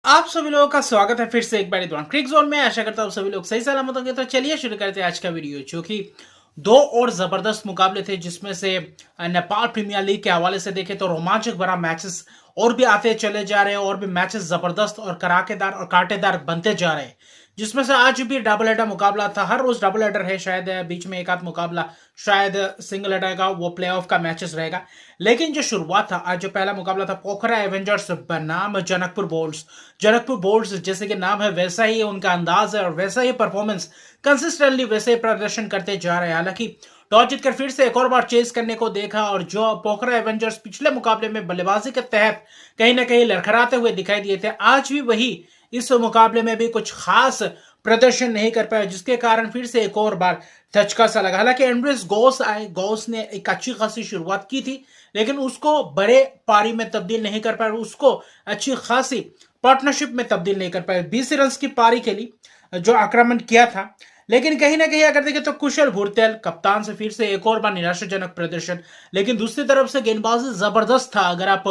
आप सभी लोगों का स्वागत है फिर से एक बार क्रिक जोन में। आशा करता हूँ सभी लोग सही सलामत होंगे। तो चलिए शुरू करते हैं आज का वीडियो, जो कि दो और जबरदस्त मुकाबले थे, जिसमें से नेपाल प्रीमियर लीग के हवाले से देखें तो रोमांचक भरा मैचेस और भी आते चले जा रहे हैं, और भी मैचेस जबरदस्त और कराकेदार और कांटेदार बनते जा रहे हैं। जिसमें से आज भी डबल हेडर मुकाबला था। हर रोज डबल हेडर है, शायद बीच में एक आध मुकाबला शायद सिंगल हेडर का, वो प्लेऑफ का मैचेस रहेगा। लेकिन जो शुरुआत था, आज जो पहला मुकाबला था पोखरा एवेंजर्स बनाम जनकपुर बोल्ट्स। जनकपुर बोल्ट्स जैसे कि नाम है वैसा ही उनका अंदाज है और वैसा ही परफॉर्मेंस कंसिस्टेंटली वैसे ही प्रदर्शन करते जा रहे हैं। हालांकि टॉस जीतकर फिर से एक और बार चेस करने को देखा, और जो पोखरा एवेंजर्स पिछले मुकाबले में बल्लेबाजी के तहत कहीं ना कहीं लड़खड़ाते हुए दिखाई दिए थे, आज भी वही इस मुकाबले में भी कुछ खास प्रदर्शन नहीं कर पाया, जिसके कारण फिर से एक और बार धचका सा लगा। हालांकि एंड्रेस गोस आए, गोस ने एक अच्छी खासी शुरुआत की थी, लेकिन उसको बड़े पारी में तब्दील नहीं कर पाया, उसको अच्छी खासी पार्टनरशिप में तब्दील नहीं कर पाए। 20 रन की पारी खेली, जो आक्रमण किया था, लेकिन कहीं ना कहीं अगर देखें तो कुशल भुरतेल कप्तान से फिर से एक और बार निराशाजनक प्रदर्शन। लेकिन दूसरी तरफ से गेंदबाजी जबरदस्त था। अगर आप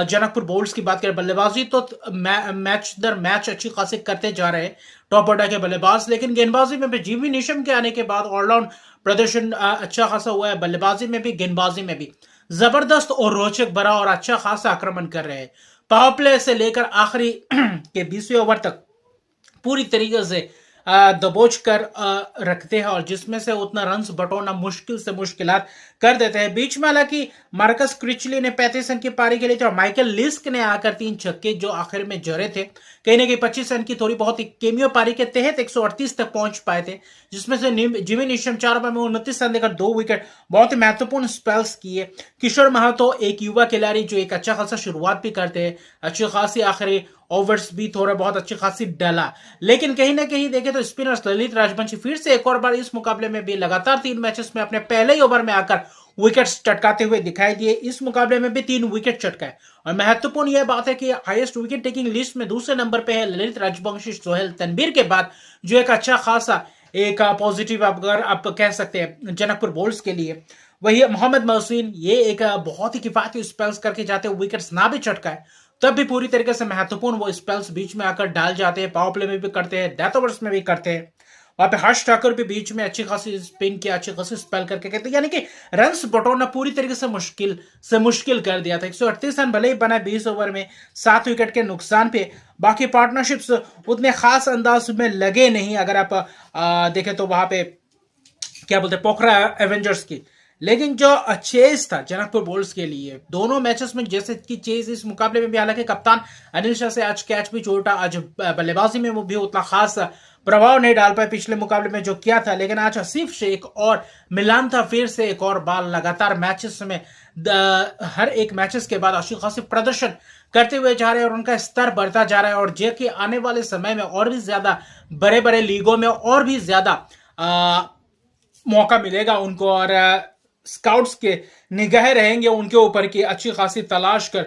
जनकपुर बोल्ट्स की बात करें, बल्लेबाजी तो मैच दर मैच अच्छी खासी करते जा रहे हैं टॉप ऑर्डर के बल्लेबाज, लेकिन गेंदबाजी में भी जीवी निशम के आने के बाद ऑलराउंड प्रदर्शन अच्छा खासा हुआ है। बल्लेबाजी में भी गेंदबाजी में भी जबरदस्त और रोचक भरा और अच्छा खासा आक्रमण कर रहे हैं। पावर प्ले से लेकर आखिरी के 20वें ओवर तक पूरी तरीके से दबोच कर रखते हैं, और जिसमें से उतना रन्स बटोरना मुश्किल से मुश्किलात कर देते हैं। बीच में हालांकि मार्कस क्रिचली ने 35 रन की पारी खेली थी, और माइकल लिस्क ने आकर 3 छक्के जो आखिर में जड़े थे। कहीं ना कहीं 25 रन की थोड़ी बहुत केमियो पारी के तहत 138 तक पहुंच पाए थे, जिसमें से जिमी निशम 4 ओवर में 29 रन देकर 2 विकेट, बहुत ही महत्वपूर्ण स्पेल्स किए। किशोर महातो एक युवा खिलाड़ी जो एक अच्छा खासा शुरुआत भी करते हैं, अच्छी खासी आखिरी ओवर्स भी थोड़ा बहुत अच्छी खासी डाला। लेकिन कहीं ना कहीं देखें तो स्पिनर्स ललित राजवंशी फिर से एक और बार इस मुकाबले में भी लगातार 3 मैचेस में अपने पहले ही ओवर में आकर विकेट्स चटकाते हुए दिखाई दिए। इस मुकाबले में भी 3 विकेट चटकाए, और महत्वपूर्ण यह बात है कि हाईएस्ट विकेट टेकिंग लिस्ट में दूसरे नंबर पे है ललित राजवंशी सोहेल तनवीर के बाद, जो एक अच्छा खासा एक पॉजिटिव अगर आप कह सकते हैं जनकपुर बोल्ट्स के लिए। वही मोहम्मद मोहसिन, ये एक बहुत ही किफायती स्पेल्स करके जाते हुए विकेट्स ना भी चटकाए, तब भी पूरी तरीके से महत्वपूर्ण वो स्पेल्स बीच में आकर डाल जाते हैं। पावर प्ले में भी करते हैं, डेथ ओवर्स में भी करते हैं। वहां पे हर्ष ठाकुर भी बीच में अच्छी खासी स्पिन किया, अच्छी खासी स्पेल करके कहते हैं, यानी कि रन्स बटोरना पूरी तरीके से मुश्किल कर दिया था। 138 रन भले ही बना 20 ओवर में 7 विकेट के नुकसान पे। बाकी पार्टनरशिप्स उतने खास अंदाज में लगे नहीं, अगर आप देखें तो वहां पे क्या बोलते हैं पोखरा एवेंजर्स की। लेकिन जो चेज था जनकपुर बोल्ट्स के लिए दोनों मैचेस में, जैसे कि चेज इस मुकाबले में भी, हालांकि कप्तान अनिल शाह से आज कैच भी छोटा, आज बल्लेबाजी में वो भी उतना खास प्रभाव नहीं डाल पाए पिछले मुकाबले में जो किया था। लेकिन आज आसिफ शेख और मिलान था फिर से एक और बार लगातार मैचेस में हर एक मैचेस के बाद अच्छी खासी प्रदर्शन करते हुए जा रहे हैं, और उनका स्तर बढ़ता जा रहा है। और जो कि आने वाले समय में और भी ज्यादा बड़े बड़े लीगों में और भी ज्यादा मौका मिलेगा उनको, और स्काउट्स के निगाह रहेंगे उनके ऊपर की अच्छी खासी तलाश कर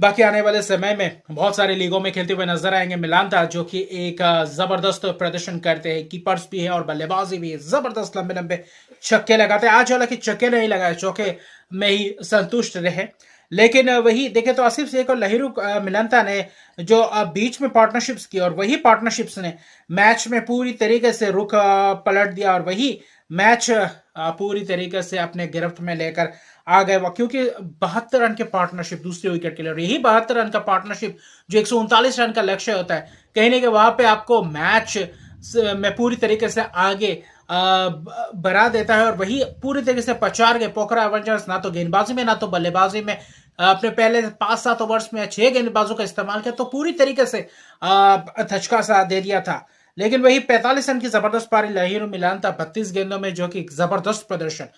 बाकी आने वाले समय में बहुत सारे लीगों में खेलते हुए नजर आएंगे। मिलान था जो कि एक जबरदस्त प्रदर्शन करते हैं, कीपर्स भी है और बल्लेबाजी भी है, जबरदस्त लंबे लंबे छक्के लगाते हैं। आज हालांकि छक्के नहीं लगाए, चौके में ही संतुष्ट रहे। लेकिन वही देखे तो आसिफ शेख और लहिरू मिलंता ने जो बीच में पार्टनरशिप्स की, और वही पार्टनरशिप्स ने मैच में पूरी तरीके से रुख पलट दिया, और वही मैच पूरी तरीके से अपने गिरफ्त में लेकर आ गए। क्योंकि 72 रन के पार्टनरशिप दूसरे विकेट के लिए, और यही 72 रन का पार्टनरशिप जो 139 रन का लक्ष्य होता है, कहीं ना कहीं वहां पे आपको मैच में पूरी तरीके से आगे बढ़ा देता है। और वही पूरी तरीके से पचार गए पोखरा एवेंजर्स, ना तो गेंदबाजी में ना तो बल्लेबाजी में। अपने पहले 5-7 ओवर्स में 6 गेंदबाजों का इस्तेमाल किया, तो पूरी तरीके से धचका सा दे दिया था। लेकिन वही 45 रन की जबरदस्त पारी लहिरू मिलान था 32 गेंदों में, जो कि जबरदस्त प्रदर्शन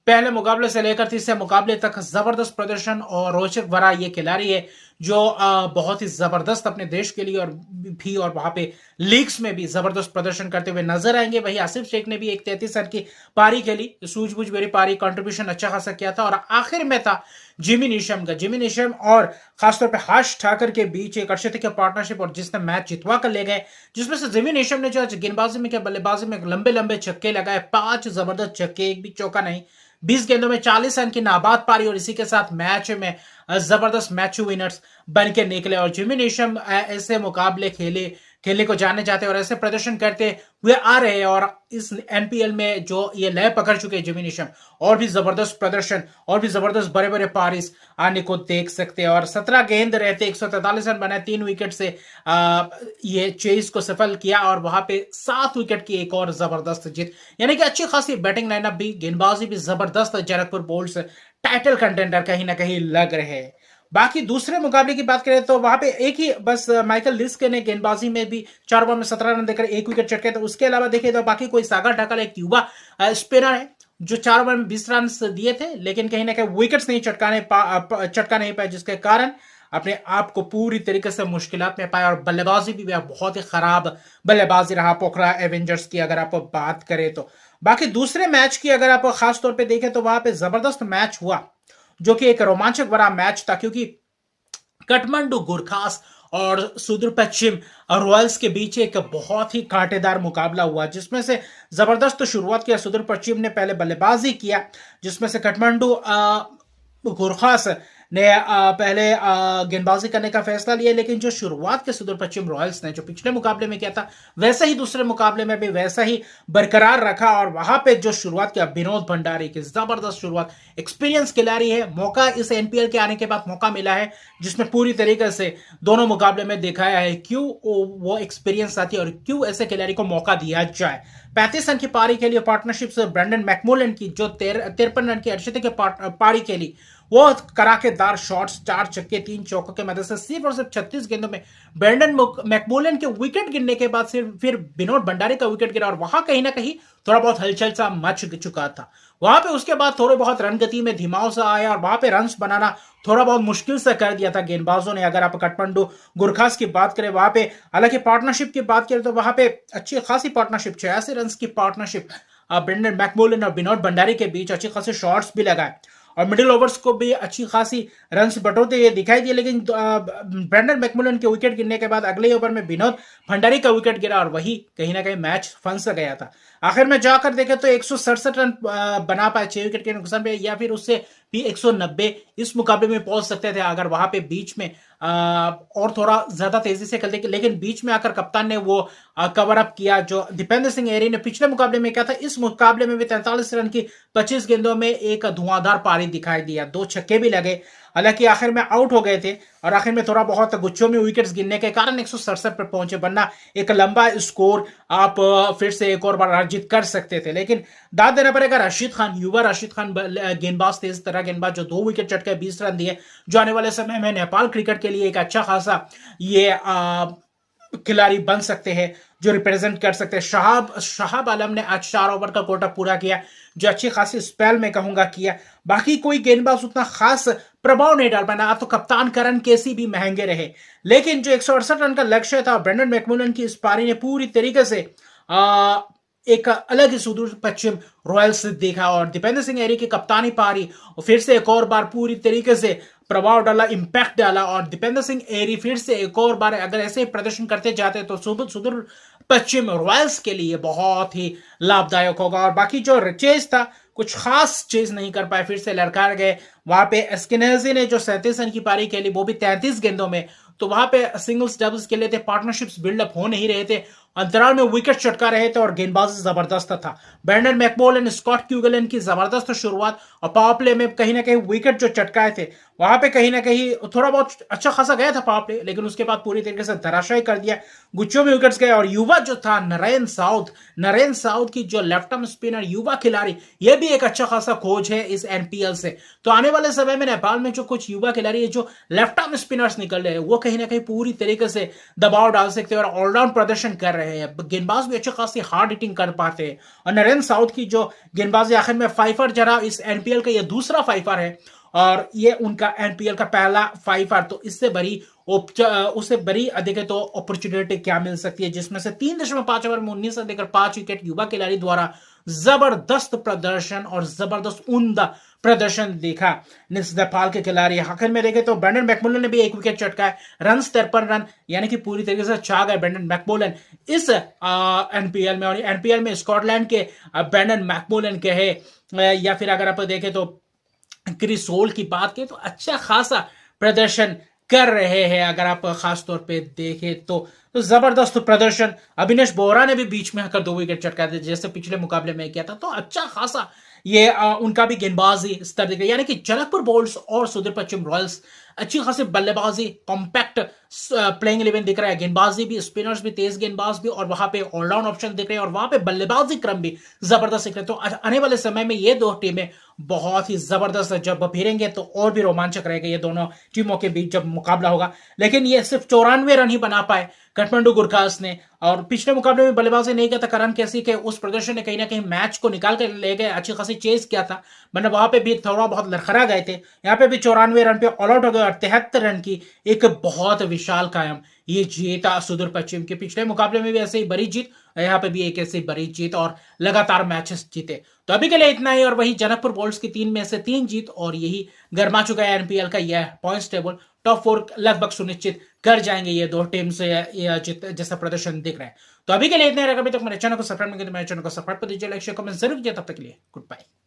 पहले मुकाबले से लेकर तीसरे मुकाबले तक जबरदस्त प्रदर्शन और रोचक भरा ये खिलाड़ी है, जो बहुत ही जबरदस्त अपने देश के लिए और वहां पे लीग्स में भी जबरदस्त प्रदर्शन करते हुए नजर आएंगे। वही आसिफ शेख ने भी एक 33 रन की पारी खेली, सूझबूझ भरी पारी, कंट्रीब्यूशन अच्छा खासा किया था। और आखिर में था जिमी निशम और खासतौर पे हर्ष ठाकर के बीच एक अच्छे के पार्टनरशिप, और जिसने मैच जितवा कर ले गए, जिसमें से जिमी निशम ने जो गेंदबाजी में क्या बल्लेबाजी में लंबे लंबे छक्के लगाए, 5 जबरदस्त छक्के, एक भी चौका नहीं, 20 गेंदों में 40 रन की नाबाद पारी, और इसी के साथ मैच में जबरदस्त मैच विनर्स बन के निकले और जिमी नेशम ऐसे मुकाबले खेलने को जाने जाते और ऐसे प्रदर्शन करते हुए आ रहे हैं। और इस एनपीएल में जो ये लय पकड़ चुके हैं जिमी नेशम, और भी जबरदस्त प्रदर्शन और भी जबरदस्त बड़े बड़े पारिस आने को देख सकते हैं। और 17 गेंद रहते 143 रन बनाए, 3 विकेट से ये चेज को सफल किया और वहां पे 7 विकेट की एक और जबरदस्त जीत, यानी कि अच्छी खासी बैटिंग लाइनअप भी, गेंदबाजी भी जबरदस्त। जनकपुर बोल्ट्स टाइटल कंटेंडर कहीं ना कहीं लग रहे हैं। बाकी दूसरे मुकाबले की बात करें तो वहां पे एक ही बस माइकल लिस्क ने गेंदबाजी में भी 4 ओवर में 17 रन देकर 1 विकेट चटके। तो उसके अलावा देखें तो बाकी कोई सागर ढाकल एक युवा स्पिनर है जो 4 ओवर में 20 रन दिए थे, लेकिन कहीं ना कहीं विकेट्स नहीं चटका नहीं पाए, जिसके कारण अपने आप को पूरी तरीके से मुश्किलात में पाया। और बल्लेबाजी भी बहुत ही खराब बल्लेबाजी रहा पोखरा एवेंजर्स की अगर आप बात करें तो। बाकी दूसरे मैच की अगर आप खास तौर पे देखें तो वहां पे जबरदस्त मैच हुआ, जो कि एक रोमांचक बड़ा मैच था, क्योंकि काठमांडू गुरखास और सुदूर पश्चिम रॉयल्स के बीच एक बहुत ही कांटेदार मुकाबला हुआ, जिसमें से जबरदस्त शुरुआत किया सुदूर पश्चिम ने, पहले बल्लेबाजी किया, जिसमें से काठमांडू गुरखास ने पहले गेंदबाजी करने का फैसला लिया। लेकिन जो शुरुआत के सुदूर पश्चिम रॉयल्स ने जो पिछले मुकाबले में किया था, वैसा ही दूसरे मुकाबले में भी वैसा ही बरकरार रखा। और वहां पे जो शुरुआत किया विनोद भंडारी की, जबरदस्त शुरुआत, एक्सपीरियंस खिलाड़ी है, मौका इस एनपीएल के आने के बाद मौका मिला है, जिसमें पूरी तरीके से दोनों मुकाबले में दिखाया है क्यों वो एक्सपीरियंस आती है और क्यों ऐसे खिलाड़ी को मौका दिया जाए। 35 रन की पारी के लिए पार्टनरशिप से ब्रेंडन मैकमोलन की जो 53 रन की अर्शदीप की पारी के लिए वो कराकेदार शॉट्स, 4 छक्के 3 चौकों के मदद से सिर्फ और सिर्फ 36 गेंदों में ब्रेंडन मैकमोलन के विकेट गिरने के बाद फिर विनोद भंडारी का विकेट गिरा और वहां कहीं ना कहीं थोड़ा बहुत हलचल सा मच चुका था। वहां पे उसके बाद थोड़े बहुत रन गति में धीमाव सा आया और वहां पे रन्स बनाना थोड़ा बहुत मुश्किल से कर दिया था गेंदबाजों ने। अगर आप काठमांडू गुरखास की बात करें, वहां पे हालांकि पार्टनरशिप की बात करें तो वहां पे अच्छी खासी पार्टनरशिप, 86 रन की पार्टनरशिप ब्रेंडन मैकमोलन और विनोद भंडारी के बीच, अच्छी खासी शॉट्स भी लगाए और मिडिल ओवर्स को भी अच्छी खासी रन्स बटोरते हुए दिखाई दिए। लेकिन ब्रेंडन मैकमोलन के विकेट गिरने के बाद अगले ओवर में विनोद भंडारी का विकेट गिरा और वही कहीं ना कहीं मैच फंस गया था। आखिर में जाकर देखे तो 167 रन बना पाए 6 विकेट के नुकसान पे, या फिर उससे भी 190 इस मुकाबले में पहुंच सकते थे अगर वहां पे बीच में और थोड़ा ज्यादा तेजी से खेलते। लेकिन बीच में आकर कप्तान ने वो कवर अप किया जो दीपेंद्र सिंह एरी ने पिछले मुकाबले में किया था। इस मुकाबले में भी 43 रन की 25 गेंदों में एक धुआंधार पारी दिखाई दिया, 2 छक्के भी लगे। हालांकि आखिर में आउट हो गए थे और आखिर में थोड़ा बहुत गुच्छों में विकेट्स गिरने के कारण 167 पर पहुंचे, वरना एक लंबा स्कोर आप फिर से एक और बार अर्जित कर सकते थे। लेकिन दाद देना पड़ेगा राशिद खान, युवा राशिद खान गेंदबाज, तेज तरह गेंदबाज, जो 2 विकेट चटके 20 रन दिए, जो आने वाले समय में नेपाल क्रिकेट के लिए एक अच्छा खासा ये खिलाड़ी बन सकते हैं, जो रिप्रेजेंट कर सकते हैं। शहाब आलम ने आज 4 ओवर का कोटा पूरा किया, जो अच्छी खासी स्पेल में कहूंगा किया। बाकी कोई गेंदबाज उतना खास प्रभाव नहीं डाल पाया। तो कप्तान करण केसी भी महंगे रहे, लेकिन जो 168 रन का लक्ष्य था ब्रेंडन मैकमोलन की इस पारी ने पूरी तरीके से एक अलग ही सुदूर पश्चिम रॉयल्स देखा। और दीपेंद्र सिंह एरी की कप्तानी पारी और फिर से एक और बार पूरी तरीके से प्रभाव डाला, इंपैक्ट डाला। और दीपेंद्र सिंह एरी फिर से एक और बार अगर ऐसे प्रदर्शन करते जाते तो सुदूर पश्चिम रॉयल्स के लिए बहुत ही लाभदायक होगा। और बाकी जो चेज था, कुछ खास चेज नहीं कर पाए, फिर से लड़का गए। वहां पे एस्किनेजी ने जो 37 रन की पारी खेली, वो भी 33 गेंदों में, तो वहां पे सिंगल्स डबल्स खेले थे, पार्टनरशिप्स बिल्डअप हो नहीं रहे थे, अंतराल में विकेट चटका रहे थे और गेंदबाजी जबरदस्त था। ब्रेंडन मैकमोलन, स्कॉट क्यूगलन की जबरदस्त शुरुआत और पावर प्ले में कहीं ना कहीं विकेट जो चटकाए थे, वहां पे कहीं ना कहीं थोड़ा बहुत अच्छा खासा गया था पावर प्ले, लेकिन उसके बाद पूरी तरीके से धराशायी कर दिया, गुच्छों में विकेट्स गए। और युवा जो था नरेन साउथ की जो लेफ्ट आर्म स्पिनर युवा खिलाड़ी, यह भी एक अच्छा खासा खोज है इस एनपीएल से। तो आने वाले समय में नेपाल में जो कुछ युवा खिलाड़ी है जो लेफ्ट आर्म स्पिनर्स निकल रहे हैं, वो कहीं ना कहीं पूरी तरीके से दबाव डाल सकते हैं और ऑलराउंड प्रदर्शन कर रहे हैं। गेंदबाज भी अच्छी खासी हार्ड हिटिंग कर पाते हैं। और नरेन साउथ की जो गेंदबाजी, आखिर में फाइफर जरा इस एनपीएल का ये दूसरा फाइफर है और ये उनका एनपीएल का पहला फाइफर, तो इससे बड़ी अधिक तो अपॉर्चुनिटी क्या मिल सकती है, जिसमें से 3.5 ओवर में 19 रन देकर 5 विकेट युवा खिलाड़ी द्वारा जबरदस्त प्रदर्शन और जबरदस्त उम्दा प्रदर्शन देखा नेपाल के खिलाड़ी। आखिर में देखे तो ब्रेंडन मैकमोलन ने भी 1 विकेट चटकाया, रन 53 रन, यानी कि पूरी तरीके से छा गए ब्रेंडन मैकमोलन इस एनपीएल में। और एनपीएल में स्कॉटलैंड के ब्रेंडन मैकमोलन के है, या फिर अगर आप देखें तो क्रिसोल की बात करें तो अच्छा खासा प्रदर्शन कर रहे हैं। अगर आप खास तौर पे देखें तो जबरदस्त प्रदर्शन। अविनेश बोहरा ने भी बीच में आकर 2 विकेट चटका दिए जैसे पिछले मुकाबले में किया था। तो अच्छा खासा ये उनका भी गेंदबाजी स्तर दिख रहा है, यानी कि जनकपुर बोल्ट्स और सुदूर पश्चिम रॉयल्स अच्छी खासी बल्लेबाजी, कॉम्पैक्ट प्लेइंग 11 दिख रहा है। गेंदबाजी भी, स्पिनर्स भी, तेज गेंदबाज भी, और वहां पे ऑलराउंड ऑप्शन दिख रहे हैं, और वहां पे बल्लेबाजी क्रम भी जबरदस्त दिख रहे हैं। तो आने वाले समय में ये दो टीमें बहुत ही जबरदस्त जब भिड़ेंगे तो और भी रोमांचक रहेगा ये दोनों टीमों के बीच जब मुकाबला होगा। लेकिन ये सिर्फ 94 रन ही बना पाए काठमांडू गुरखास ने, और पिछले मुकाबले में बल्लेबाजी नहीं किया था करण कैसी के उस प्रदर्शन ने कहीं ना कहीं मैच को निकाल कर ले गए, अच्छी खासी चेज किया था, मतलब वहां पे भी थोड़ा बहुत लड़खड़ा गए थे। यहाँ पे भी 94 रन पे ऑल आउट हो गए और 73 रन की एक बहुत विशाल कायम ये जीत सुदूर पश्चिम के। पिछले मुकाबले में भी ऐसे ही बड़ी जीत, यहाँ पे भी एक ऐसी बड़ी जीत और लगातार मैचेस जीते। तो अभी के लिए इतना ही, और वही जनकपुर बोल्ट्स की 3 में से 3 जीत, और यही गरमा चुका है एनपीएल का यह पॉइंट्स टेबल। टॉप 4 लगभग सुनिश्चित कर जाएंगे ये दो टीम से जैसा प्रदर्शन दिख रहा है। तो अभी के लिए इतना ही। अभी तक मेरे चैनल को सब्सक्राइब नहीं किया तो मेरे चैनल को सब्सक्राइब कर दीजिए, लाइक शेयर कमेंट जरूर कीजिए। तब तक के लिए गुड बाय।